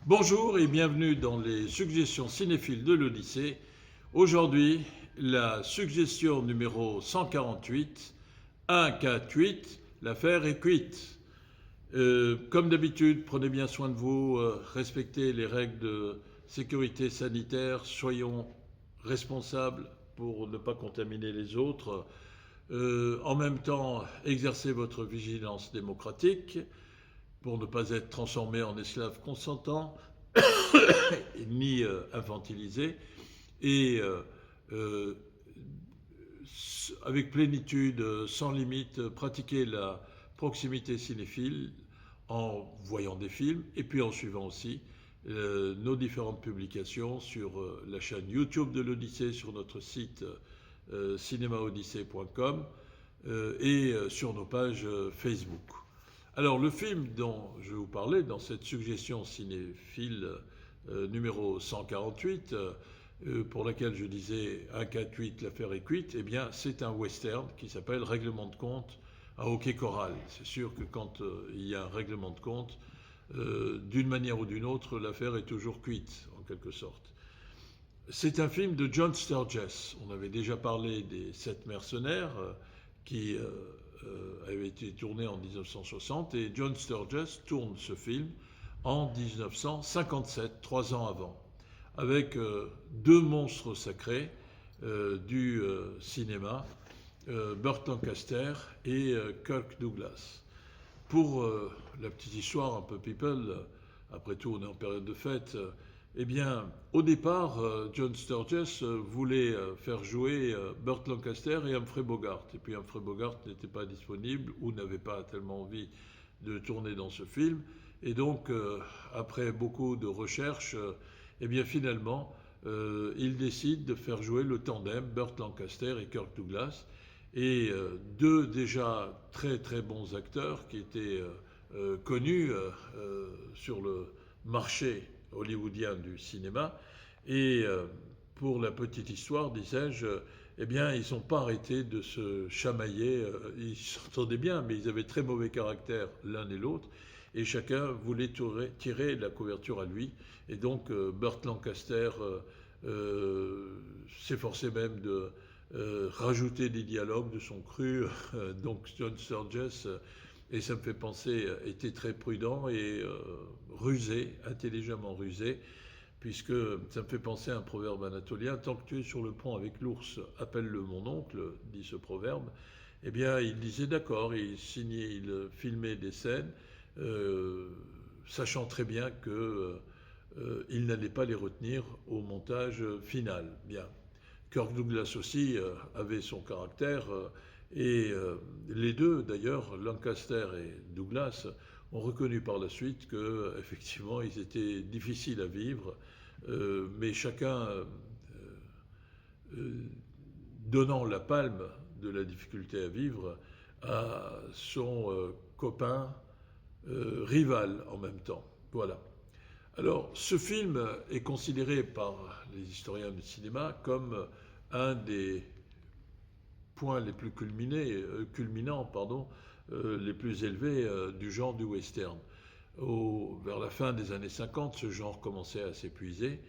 Bonjour et bienvenue dans les suggestions cinéphiles de l'Odyssée. Aujourd'hui, la suggestion numéro 148, 148, l'affaire est cuite. Comme d'habitude, prenez bien soin de vous, respectez les règles de sécurité sanitaire, soyons responsables pour ne pas contaminer les autres. En même temps, exercez votre vigilance démocratique pour ne pas être transformé en esclave consentant ni infantilisé. Et euh, avec plénitude, sans limite, pratiquer la proximité cinéphile en voyant des films et puis en suivant aussi nos différentes publications sur la chaîne YouTube de l'Odyssée, sur notre site cinémaodyssée.com et sur nos pages Facebook. Alors le film dont je vais vous parler dans cette suggestion cinéphile numéro 148, pour laquelle je disais 148, l'affaire est cuite, eh bien c'est un western qui s'appelle Règlement de compte à Hockey Corral. C'est sûr que quand il y a un règlement de compte, d'une manière ou d'une autre, l'affaire est toujours cuite, en quelque sorte. C'est un film de John Sturges. On avait déjà parlé des Sept mercenaires qui avait été tourné en 1960 et John Sturges tourne ce film en 1957, 3 ans avant, avec deux monstres sacrés du cinéma, Burt Lancaster et Kirk Douglas. Pour la petite histoire un peu people, après tout on est en période de fête, eh bien au départ John Sturges voulait faire jouer Burt Lancaster et Humphrey Bogart. Et puis Humphrey Bogart n'était pas disponible ou n'avait pas tellement envie de tourner dans ce film. Et donc après beaucoup de recherches, eh bien finalement il décide de faire jouer le tandem Burt Lancaster et Kirk Douglas et deux déjà très très bons acteurs qui étaient connus sur le marché hollywoodien du cinéma. Et pour la petite histoire, disais-je, eh bien, ils n'ont pas arrêté de se chamailler. Ils s'entendaient bien, mais ils avaient très mauvais caractère l'un et l'autre. Et chacun voulait tirer la couverture à lui. Et donc, Burt Lancaster s'efforçait même de rajouter des dialogues de son cru. Donc John Sturges, et ça me fait penser, était très prudent et rusé, intelligemment rusé, puisque ça me fait penser à un proverbe anatolien: tant que tu es sur le pont avec l'ours, appelle-le mon oncle, dit ce proverbe. Eh bien, il disait d'accord, il filmait des scènes, sachant très bien qu'il n'allait pas les retenir au montage final. Bien. Kirk Douglas aussi avait son caractère et les deux d'ailleurs, Lancaster et Douglas, ont reconnu par la suite que effectivement ils étaient difficiles à vivre, mais chacun euh, donnant la palme de la difficulté à vivre à son copain rival en même temps. Voilà. Alors, ce film est considéré par les historiens du cinéma comme un des points les plus culminants, les plus élevés du genre du western. Vers la fin des années 50, ce genre commençait à s'épuiser.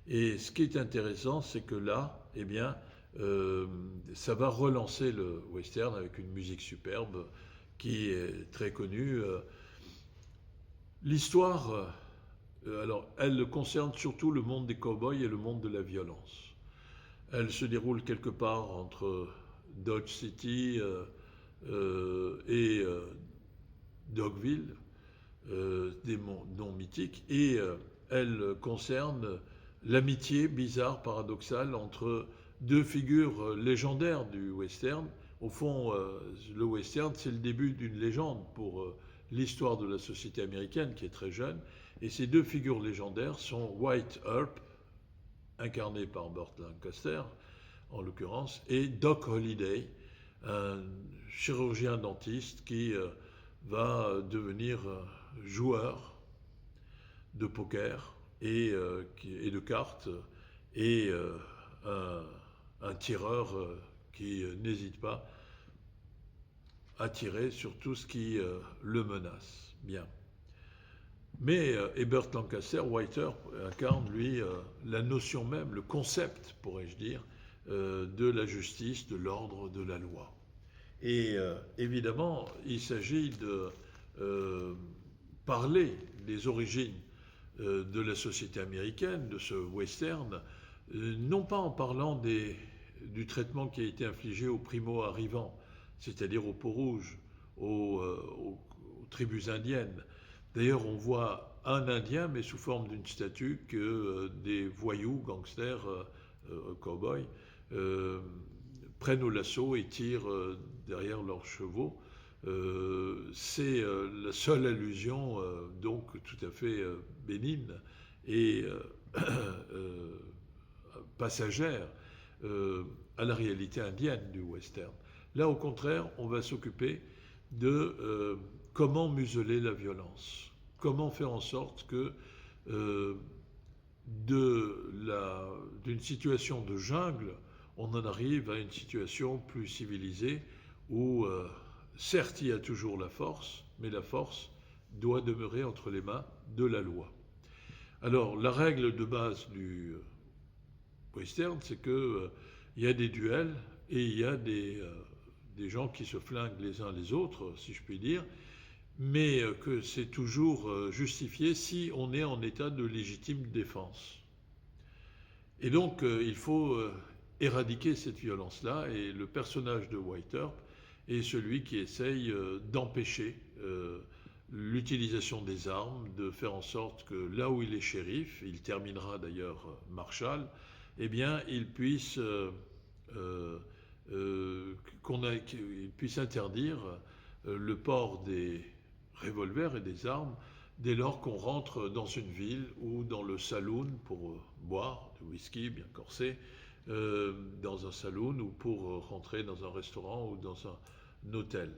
Et ce qui est intéressant, c'est que là, eh bien, ça va relancer le western avec une musique superbe qui est très connue. L'histoire, alors, elle concerne surtout le monde des cow-boys et le monde de la violence. Elle se déroule quelque part entre Dodge City et Dogville, des noms mythiques, et elle concerne l'amitié bizarre, paradoxale entre deux figures légendaires du western. Au fond, le western, c'est le début d'une légende pour l'histoire de la société américaine qui est très jeune. Et ces deux figures légendaires sont White Earp, incarné par Burt Lancaster en l'occurrence, et Doc Holliday, un chirurgien dentiste qui va devenir joueur de poker et de cartes et un tireur qui n'hésite pas à tirer sur tout ce qui le menace. Bien. Mais Herbert Lancaster, Whiter, incarne, lui, la notion même, le concept, pourrais-je dire, de la justice, de l'ordre, de la loi. Et évidemment, il s'agit de parler des origines de la société américaine, de ce western, non pas en parlant du traitement qui a été infligé aux primo-arrivants, c'est-à-dire aux peaux-rouges, aux tribus indiennes. D'ailleurs, on voit un Indien, mais sous forme d'une statue, que des voyous, gangsters, cow-boys, prennent au lasso et tirent derrière leurs chevaux. C'est la seule allusion, donc tout à fait bénigne et passagère à la réalité indienne du western. Là, au contraire, on va s'occuper de comment museler la violence, comment faire en sorte que d'une situation de jungle, on en arrive à une situation plus civilisée où, certes, il y a toujours la force, mais la force doit demeurer entre les mains de la loi. Alors, la règle de base du western, c'est qu'il y a des duels et il y a des gens qui se flinguent les uns les autres, si je puis dire, mais que c'est toujours justifié si on est en état de légitime défense. Et donc, il faut éradiquer cette violence-là, et le personnage de White Earp est celui qui essaye d'empêcher l'utilisation des armes, de faire en sorte que là où il est shérif, il terminera d'ailleurs marshal, eh bien, il puisse interdire le port des revolvers et des armes dès lors qu'on rentre dans une ville ou dans le saloon pour boire du whisky bien corsé, dans un saloon ou pour rentrer dans un restaurant ou dans un hôtel.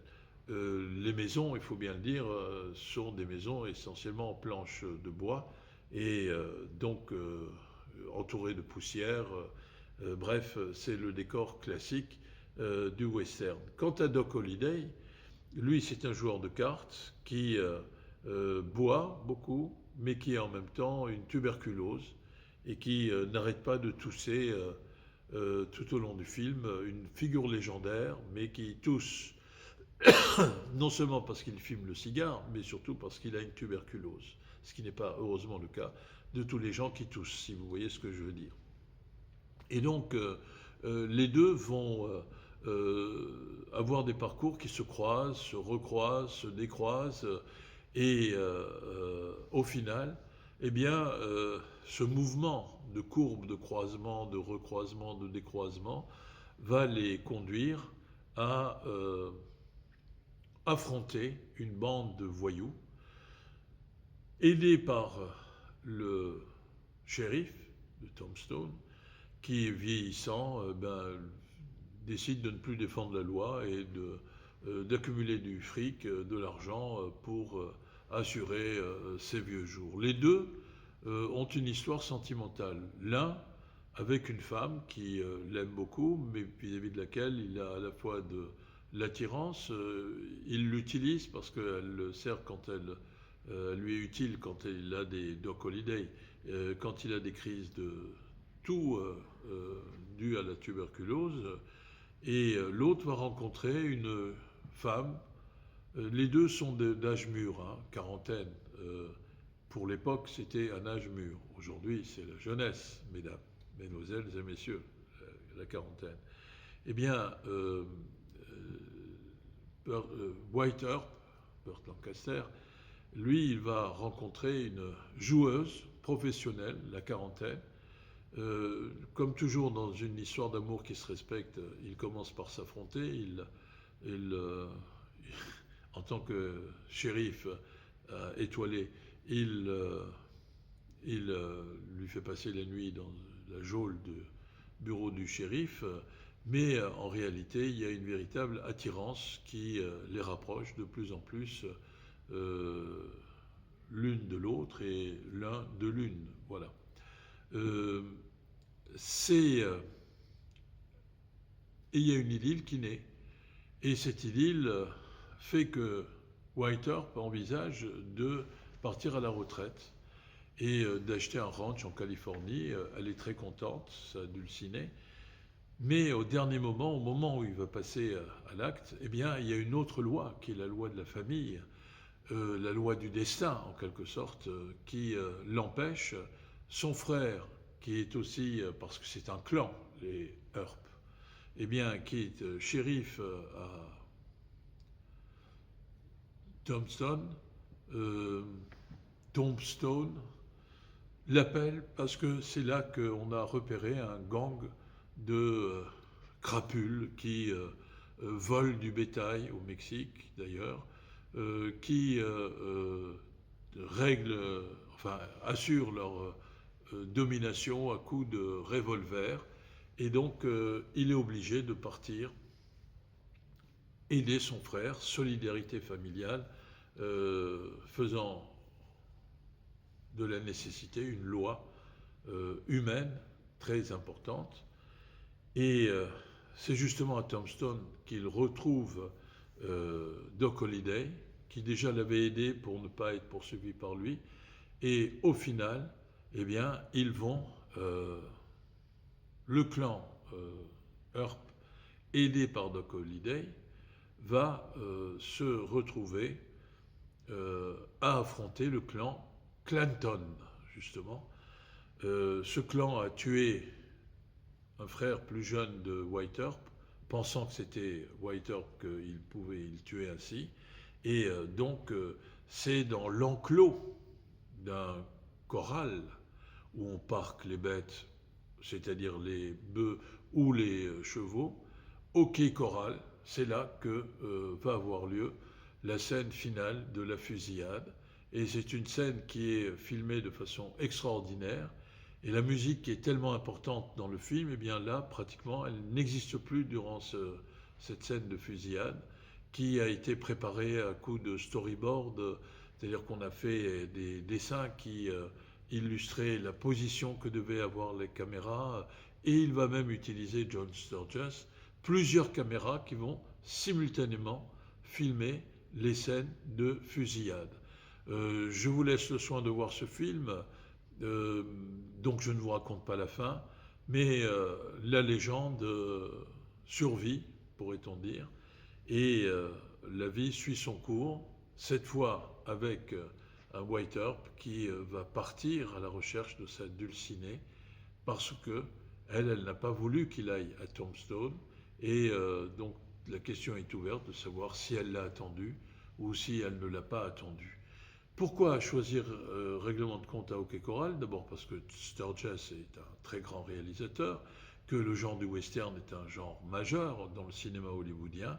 Les maisons, il faut bien le dire, sont des maisons essentiellement en planches de bois et donc entourées de poussière. Bref, c'est le décor classique du western. Quant à Doc Holliday, lui, c'est un joueur de cartes qui boit beaucoup, mais qui a en même temps une tuberculose et qui n'arrête pas de tousser tout au long du film. Une figure légendaire, mais qui tousse non seulement parce qu'il fume le cigare, mais surtout parce qu'il a une tuberculose, ce qui n'est pas heureusement le cas de tous les gens qui toussent, si vous voyez ce que je veux dire. Et donc, les deux vont avoir des parcours qui se croisent, se recroisent, se décroisent, et au final, eh bien, ce mouvement de courbe, de croisement, de recroisement, de décroisement, va les conduire à affronter une bande de voyous, aidés par le shérif de Tombstone, qui, vieillissant, décide de ne plus défendre la loi et d'accumuler du fric, de l'argent pour assurer ses vieux jours. Les deux ont une histoire sentimentale. L'un avec une femme qui l'aime beaucoup, mais vis-à-vis de laquelle il a à la fois de l'attirance, il l'utilise parce qu'elle le sert quand elle lui est utile, quand il a des Doc Holliday, quand il a des crises de tout dues à la tuberculose, et l'autre va rencontrer une femme. Les deux sont d'âge mûr, hein, quarantaine. Pour l'époque, c'était un âge mûr. Aujourd'hui, c'est la jeunesse, mesdames, mesdemoiselles et messieurs, la quarantaine. Eh bien, White Earp, Burt Lancaster, lui, il va rencontrer une joueuse professionnelle, la quarantaine. Comme toujours dans une histoire d'amour qui se respecte, il commence par s'affronter. En tant que shérif étoilé, il lui fait passer la nuit dans la geôle du bureau du shérif, mais en réalité, il y a une véritable attirance qui les rapproche de plus en plus l'une de l'autre et l'un de l'une. Voilà. Et il y a une idylle qui naît. Et cette idylle fait que White Earp envisage de partir à la retraite et d'acheter un ranch en Californie. Elle est très contente, ça dulcinée. Mais au dernier moment, au moment où il va passer à l'acte, eh bien, il y a une autre loi, qui est la loi de la famille, la loi du destin, en quelque sorte, qui l'empêche. Son frère, qui est aussi, parce que c'est un clan, les Earp, eh bien, qui est shérif à Tombstone, euh, Tombstone, l'appelle parce que c'est là qu'on a repéré un gang de crapules qui volent du bétail au Mexique d'ailleurs, qui règlent, enfin assurent leur domination à coups de revolver. Et donc il est obligé de partir aider son frère, solidarité familiale, faisant de la nécessité une loi humaine très importante. Et c'est justement à Tombstone qu'il retrouve Doc Holliday, qui déjà l'avait aidé pour ne pas être poursuivi par lui. Et au final, eh bien, ils vont, le clan Earp, aidé par Doc Holliday, va se retrouver à affronter le clan Clanton, justement. Ce clan a tué un frère plus jeune de White Earp, pensant que c'était White Earp qu'il pouvait le tuer ainsi. Et donc, c'est dans l'enclos d'un corral où on parque les bêtes, c'est-à-dire les bœufs ou les chevaux, au quai Corral, c'est là que va avoir lieu la scène finale de la fusillade. Et c'est une scène qui est filmée de façon extraordinaire. Et la musique qui est tellement importante dans le film, eh bien là, pratiquement, elle n'existe plus durant cette scène de fusillade, qui a été préparée à coup de storyboard, c'est-à-dire qu'on a fait des dessins qui illustraient la position que devaient avoir les caméras, et il va même utiliser, John Sturges, plusieurs caméras qui vont simultanément filmer les scènes de fusillade. Je vous laisse le soin de voir ce film, donc je ne vous raconte pas la fin, mais la légende survit, pourrait-on dire, et la vie suit son cours, cette fois avec un White Earp qui va partir à la recherche de sa dulcinée, parce que elle n'a pas voulu qu'il aille à Tombstone, et donc la question est ouverte de savoir si elle l'a attendu ou si elle ne l'a pas attendu. Pourquoi choisir Règlement de compte à Hockey Corral? D'abord parce que Sturges est un très grand réalisateur, que le genre du western est un genre majeur dans le cinéma hollywoodien,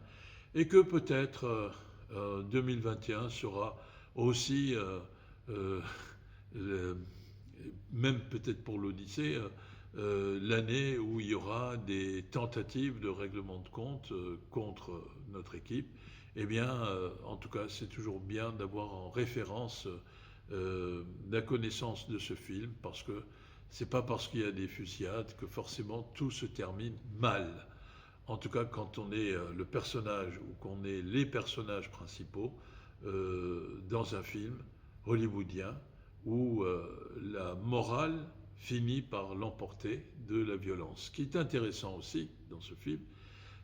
et que peut-être 2021 sera aussi, même peut-être pour l'Odyssée, l'année où il y aura des tentatives de règlement de compte contre notre équipe. Eh bien, en tout cas, c'est toujours bien d'avoir en référence la connaissance de ce film, parce que c'est pas parce qu'il y a des fusillades que forcément tout se termine mal. En tout cas, quand on est le personnage ou qu'on est les personnages principaux dans un film hollywoodien où la morale finit par l'emporter de la violence. Ce qui est intéressant aussi dans ce film,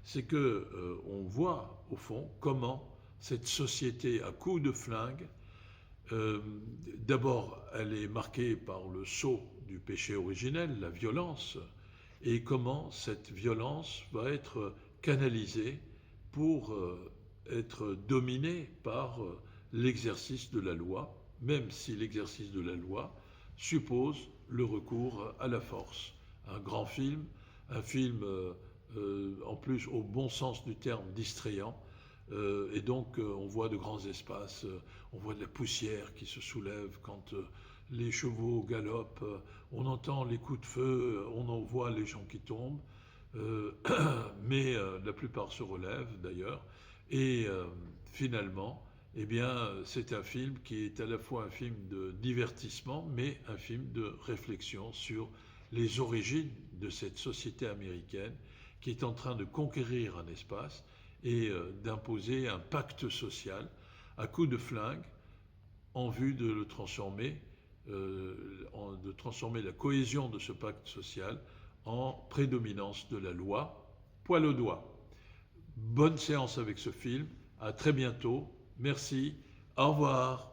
c'est que on voit au fond comment cette société à coups de flingue, d'abord elle est marquée par le sceau du péché originel, la violence, et comment cette violence va être canalisée pour être dominée par l'exercice de la loi, même si l'exercice de la loi suppose le recours à la force. Un grand film, un film en plus au bon sens du terme distrayant, et donc on voit de grands espaces, on voit de la poussière qui se soulève quand les chevaux galopent, on entend les coups de feu, on en voit les gens qui tombent, mais la plupart se relèvent d'ailleurs, et finalement, eh bien, c'est un film qui est à la fois un film de divertissement, mais un film de réflexion sur les origines de cette société américaine qui est en train de conquérir un espace et d'imposer un pacte social à coups de flingue, en vue de le transformer, de transformer la cohésion de ce pacte social en prédominance de la loi, poil au doigt. Bonne séance avec ce film, à très bientôt, merci, au revoir.